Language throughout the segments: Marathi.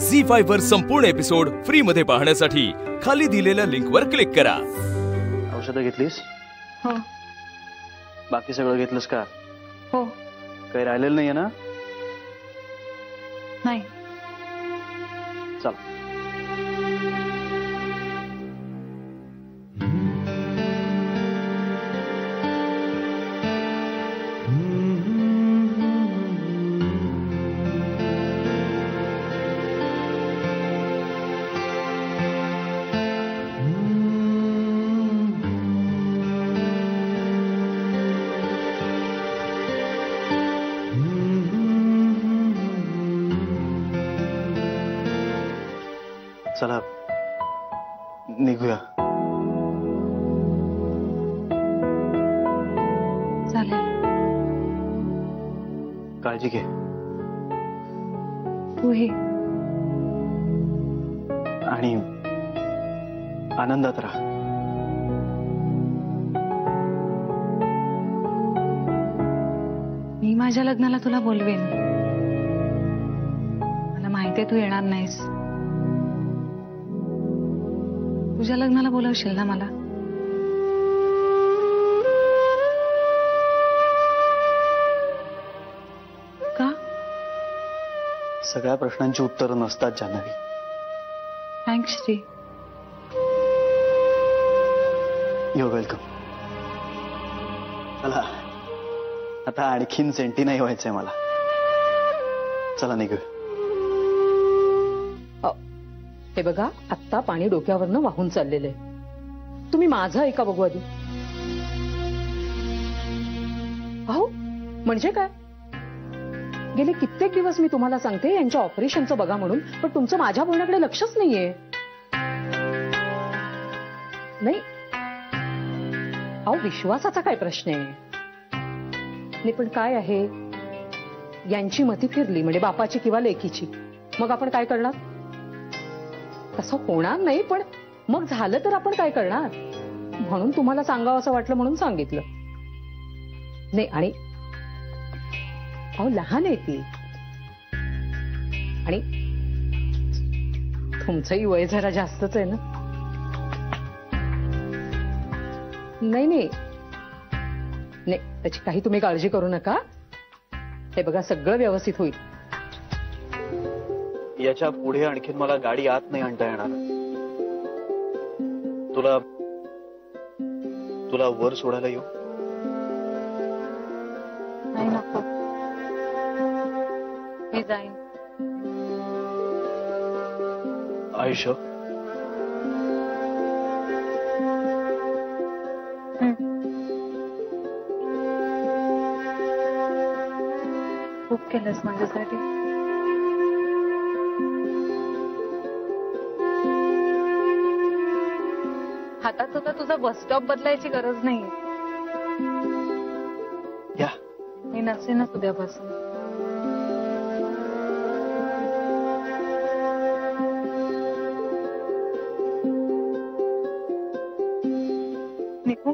झी5 वर संपूर्ण एपिसोड फ्री मध्ये पाहण्यासाठी खाली दिलेल्या लिंक वर क्लिक करा। औषधं घेतलीस? हो। बाकी सगळं घेतलंस का? हो। काही राहिलेलं नाहीये ना? नाही। चल। चला निघूया। चालेल। काळजी घे। तूही। आणि आनंदात राहा। मी माझ्या लग्नाला तुला बोलवेन। मला माहितीये तू येणार नाहीस। तुझ्या लग्नाला बोलवशील ना मला? का? सगळ्या प्रश्नांची उत्तरं नसतात Janhavi. Thanks Shri. You welcome. चला आता आणखीन सेंटी नाही व्हायचंय मला। चला निघूया। हे बघा, आत्ता पाणी डोक्यावरनं वाहून चाललेलं आहे। तुम्ही माझं ऐका बघू आधी। अहो म्हणजे काय, गेले कित्येक दिवस मी तुम्हाला सांगते यांच्या ऑपरेशनचं बघा म्हणून, पण तुमचं माझ्या बोलण्याकडे लक्षच नाहीये। नाही अहो विश्वासाचा काय प्रश्न आहे? नाही पण काय आहे, यांची मती फिरली म्हणजे बापाची किंवा लेकीची, मग आपण काय करणार? तसं होणार नाही, पण मग झालं तर आपण काय करणार? म्हणून तुम्हाला सांगावं असं वाटलं म्हणून सांगितलं। नाही आणि अहो लहान आहे ती, आणि तुमचंही वय जरा जास्तच आहे ना। नाही नाही नाही, त्याची काही तुम्ही काळजी करू नका। हे बघा सगळं व्यवस्थित होईल। याच्या पुढे आणखीन मला गाडी आत नाही आणता येणार। तुला वर सोडायला येऊ? नाही नको, मी जाईन। आयुष्य खूप केलंस माझ्यासाठी। हातात सुद्धा तुझा बस स्टॉप बदलायची गरज नाही। या मी नसेनच उद्यापासून। निघू?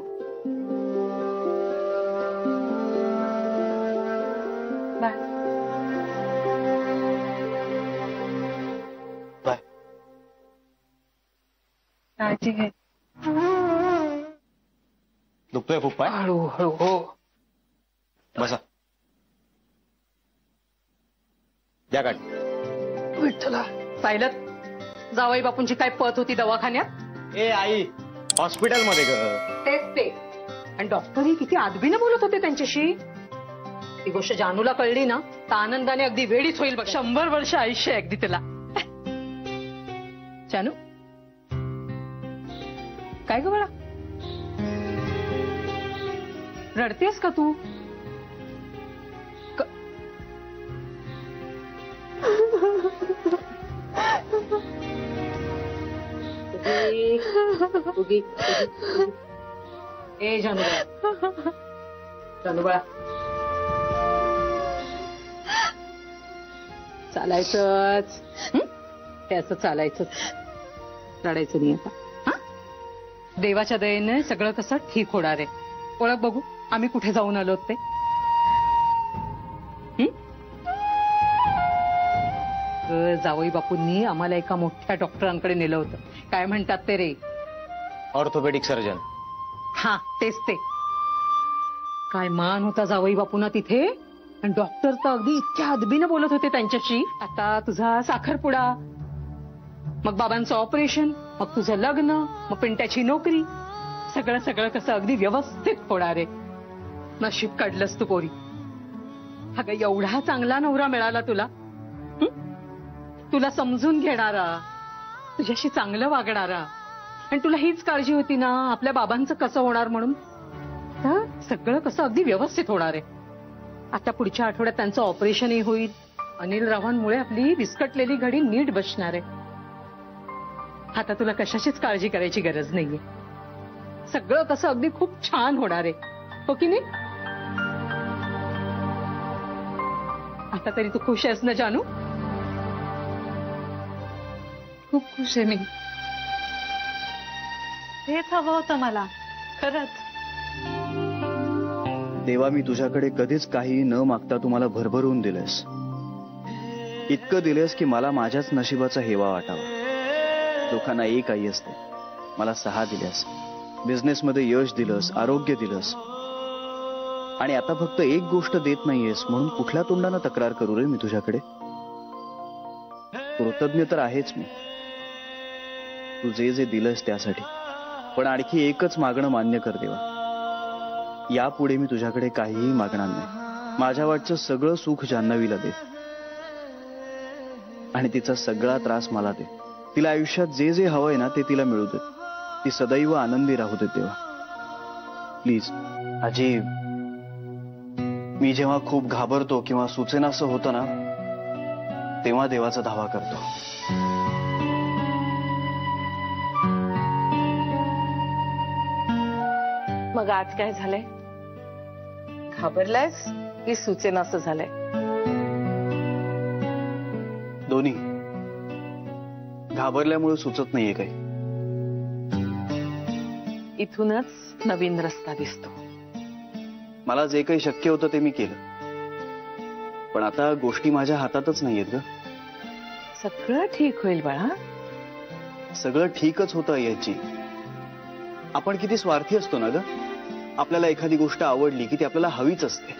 बाय। बाय। काळजी घे। दुखतोय खूप पाय? हळूहळू। हो बसा। द्या गाडी। विठ्ठला, सायलत जावई बापूंची काय पत होती दवाखान्यात? ए आई, हॉस्पिटल मध्ये ग। तेच ते, आणि डॉक्टरही किती आदबीनं बोलत होते त्यांच्याशी। ती गोष्ट जानूला कळली ना तर आनंदाने अगदी वेळीच होईल बघ। 100 वर्ष आयुष्य आहे अगदी तिला। जानू काय ग बाळा, रडतेस का तू? ए जानू बाळा, चालायचंच, हे असं चालायचंच, रडायचं नाही आता। देवाच्या दयेने सगळं कसं ठीक होणार आहे। ओळख बघू आम्ही कुठे जाऊन आलो ते। जावई बापूंनी आम्हाला एका मोठ्या डॉक्टरांकडे नेलं होतं. काय म्हणतात ते रे? Orthopaedic surgeon. हा तेच ते. काय मान होता जावई बापूंना तिथे. आणि डॉक्टर तर अगदी इतक्या अदबीनं बोलत होते त्यांच्याशी. आता तुझा साखरपुडा, मग बाबांचं ऑपरेशन, मग तुझं लग्न, मग पिंट्याची नोकरी, सगळं सगळं कसं अगदी व्यवस्थित होणार आहे. नशीब काढलंस तू पोरी. अगं एवढा चांगला नवरा मिळाला तुला. तुला समजून घेणारा, तुझ्याशी चांगलं वागणारा. आणि तुला हीच काळजी होती ना आपल्या बाबांचं कसं होणार म्हणून. तर सगळं कसं अगदी व्यवस्थित होणार आहे. आता पुढच्या आठवड्यात त्यांचं ऑपरेशनही होईल. अनिल रावांमुळे आपली विस्कटलेली घडी नीट बसणार आहे. आता तुला कशाचीच काळजी करायची गरज नाहीये. सगळं कसं अगदी खूप छान होणार आहे. हो की नाही? आता तरी तू खुश आहेस ना जानू? खूप खुश आहे मी. हेच हवं होतं मला खरंच. देवा, मी तुझ्याकडे कधीच काही न मागता तुम्हाला भरभरून दिलंस. इतकं दिलंस की मला माझ्याच नशिबाचा हेवा वाटावा. लोकांना एक आई असते, मला 6 दिल्यास. बिझनेसमध्ये यश दिलंस, आरोग्य दिलंस. आणि आता फक्त एक गोष्ट देत नाहीयेस म्हणून कुठल्या तोंडानं तक्रार करू रे मी तुझ्याकडे? कृतज्ञ तर आहेच मी, तू जे जे दिलंस त्यासाठी. पण आणखी एकच मागणं मान्य कर देवा. यापुढे मी तुझ्याकडे काहीही मागणार नाही. माझ्या वाटचं सगळं सुख जान्हवीला दे आणि तिचा सगळा त्रास मला दे. तिला आयुष्यात जे जे हवंय ना ते तिला मिळू दे. ती सदैव आनंदी राहू दे देवा. प्लीज. आजी, मी जेव्हा खूप घाबरतो किंवा सुचेनासं होतं ना तेव्हा देवाचा धावा करतो. मग आज काय झालंय? घाबरलायस की सुचेनासं झालंय? दोन्ही. घाबरल्यामुळे सुचत नाहीये काही. इथूनच नवीन रस्ता दिसतो. मला जे काही शक्य होतं ते मी केलं. पण आता गोष्टी माझ्या हातातच नाहीयेत ग. सगळं ठीक होईल बाळा. सगळं ठीकच होतं याची. आपण किती स्वार्थी असतो ना ग. आपल्याला एखादी गोष्ट आवडली की ती आपल्याला हवीच असते.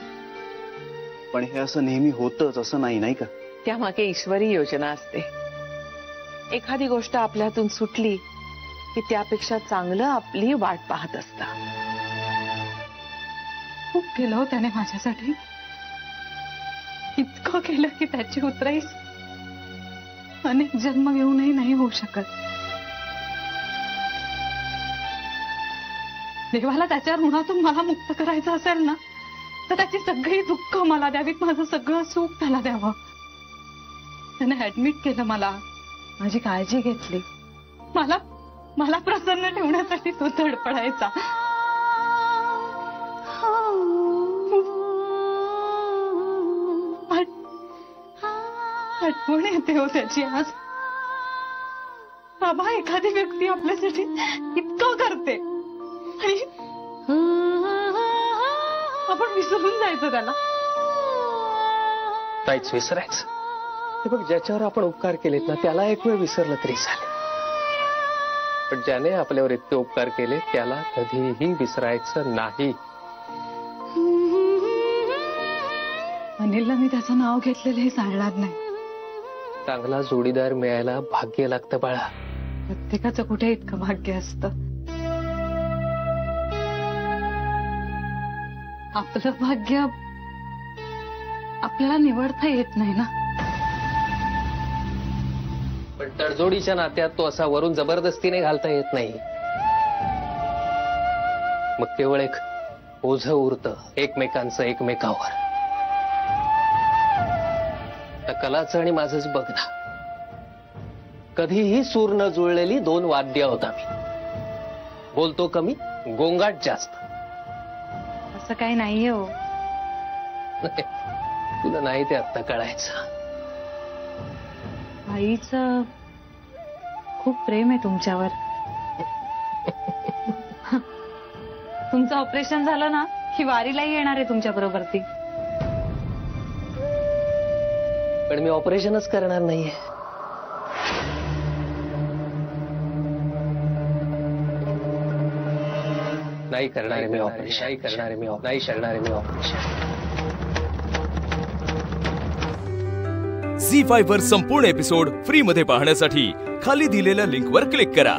पण हे असं नेहमी होतच असं नाही, नाही का? त्यामागे ईश्वरी योजना असते. एखादी गोष्ट आपल्यातून सुटली की त्यापेक्षा चांगलं आपली वाट पाहत असतं. खूप केलं हो त्याने माझ्यासाठी. इतकं केलं की त्याची उतराई अनेक जन्म घेऊनही नाही होऊ शकत. देवाला त्याच्या ऋणातून मला मुक्त करायचं असेल ना तर त्याची सगळी दुःख मला द्यावीत, माझं सगळं सुख त्याला द्यावं. त्याने ऍडमिट केलं मला, माझी काळजी घेतली. मला प्रसन्न ठेवण्यासाठी तो धडपडायचा. आठवण येते हो त्याची आज. बाबा, एखादी व्यक्ती आपल्यासाठी इतकं करते आणि आपण विसरून जायचं त्याला. काहीच विसरायचं. हे बघ, ज्याच्यावर आपण उपकार केलेत ना त्याला एक वेळ विसरलं तरी चालेल. पण ज्याने आपल्यावर इतके उपकार केले त्याला कधीही विसरायचं नाही. अनिलला मी त्याचं नाव घेतलेलं हे सांगणार नाही. चांगला जोडीदार मिळायला भाग्य लागतं बाळा. प्रत्येकाचं कुठे इतकं भाग्य असतं. आपलं भाग्य आपल्याला निवडता येत नाही ना. पण तडजोडीच्या नात्यात तो असा वरून जबरदस्तीने घालता येत नाही. मग केवळ एक ओझं उरतं एकमेकांचं एकमेकावर. कलाचं आणि माझंच बघ ना. कधीही सूर न जुळलेली 2 वाद्य आहोत आम्ही. बोलतो कमी, गोंगाट जास्त. असं काही नाहीये हो. तुला नाही ते आत्ता कळायचं. आईचं खूप प्रेम आहे तुमच्यावर. तुमचं ऑपरेशन झालं ना की वारीलाही येणार आहे तुमच्या बरोबर ती. पण मी ऑपरेशनच करणार नाहीये. नाही करणार मी ऑपरेशन. नाही करणार मी ऑपरेशन. झी5 वर संपूर्ण एपिसोड फ्री मध्ये पाहण्यासाठी खाली दिलेल्या लिंकवर क्लिक करा.